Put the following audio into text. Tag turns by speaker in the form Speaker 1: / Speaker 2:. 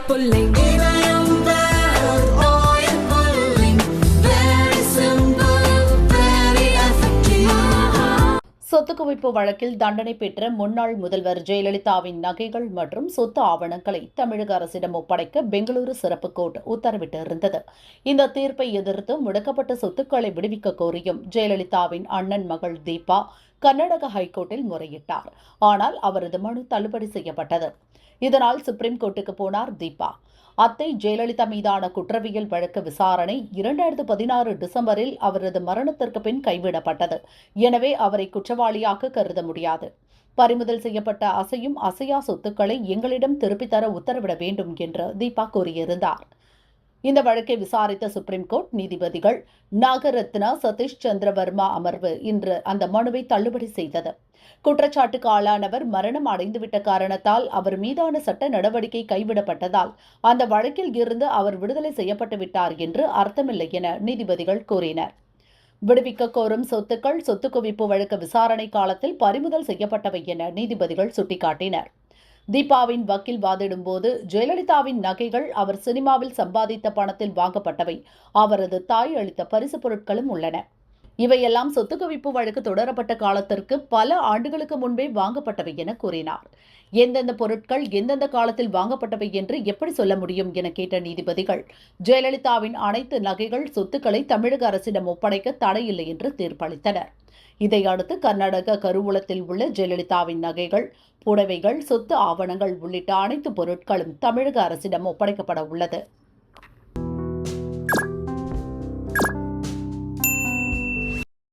Speaker 1: pulling. இதயம் well, oil pulling. Very simple, very effective.
Speaker 2: சொத்து குவிப்பு வழக்கில் தண்டனை பெற்ற முன்னாள் முதல்வர் ஜெயலலிதாவின் நகைகள் மற்றும் சொத்து ஆவணங்களை தமிழக அரசிடம் ஒப்படைக்க பெங்களூரு சிறப்பு கோர்ட் உத்தரவிட்டிருந்தது. இந்த தீர்ப்பை எதிர்த்து முடக்கப்பட்ட சொத்துக்களை விடுவிக்க கோரியும் ஜெயலலிதாவின் அண்ணன் மகள் தீபா கர்நாடக ஹைகோர்ட்டில் முறையிட்டார். ஆனால் அவரது மனு தள்ளுபடி செய்யப்பட்டது. இதனால் சுப்ரீம் கோர்ட்டுக்கு போனார் தீபா. அத்தை ஜெயலலிதா மீதான குற்றவியல் வழக்கு விசாரணை 2016 டிசம்பரில் அவரது மரணத்திற்கு பின் கைவிடப்பட்டது. எனவே அவரை குற்றவாளியாக கருத முடியாது. பறிமுதல் செய்யப்பட்ட அசையும் அசையா சொத்துக்களை எங்களிடம் திருப்பித் தர உத்தரவிட வேண்டும் என்று தீபா கூறியிருந்தார். இந்த வழக்கை விசாரித்த சுப்ரீம் கோர்ட் நீதிபதிகள் நாகரத்னா, சதீஷ் சந்திர வர்மா அமர்வு இன்று அந்த மனுவை தள்ளுபடி செய்தது. குற்றச்சாட்டுக்கு ஆளானவர் மரணம் அடைந்துவிட்ட காரணத்தால் அவர் மீதான சட்ட நடவடிக்கை கைவிடப்பட்டதால் அந்த வழக்கில் இருந்து அவர் விடுதலை செய்யப்பட்டு விட்டார் என்று அர்த்தமில்லை என நீதிபதிகள் கூறினர். விடுவிக்க கோரும் சொத்துக்கள் சொத்து குவிப்பு வழக்கு விசாரணை காலத்தில் பறிமுதல் செய்யப்பட்டவை என நீதிபதிகள் சுட்டிக்காட்டினர். தீபாவின் வக்கீல் வாதிடும்போது ஜெயலலிதாவின் நகைகள் அவர் சினிமாவில் சம்பாதித்த பணத்தில் வாங்கப்பட்டவை, அவரது தாய் அளித்த பரிசு பொருட்களும் உள்ளன. இவையெல்லாம் சொத்து குவிப்பு வழக்கு தொடரப்பட்ட காலத்திற்கு பல ஆண்டுகளுக்கு முன்பே வாங்கப்பட்டவை என கூறினார். எந்தெந்த பொருட்கள் எந்தெந்த காலத்தில் வாங்கப்பட்டவை என்று எப்படி சொல்ல முடியும் என கேட்ட நீதிபதிகள் ஜெயலலிதாவின் அனைத்து நகைகள் சொத்துக்களை தமிழக அரசிடம் ஒப்படைக்க தடையில்லை என்று தீர்ப்பளித்தனர். இதையடுத்து கர்நாடக கருவூலத்தில் உள்ள ஜெயலலிதாவின் நகைகள், புடவைகள், சொத்து ஆவணங்கள் உள்ளிட்ட அனைத்து பொருட்களும் தமிழக அரசிடம் ஒப்படைக்கப்பட உள்ளது.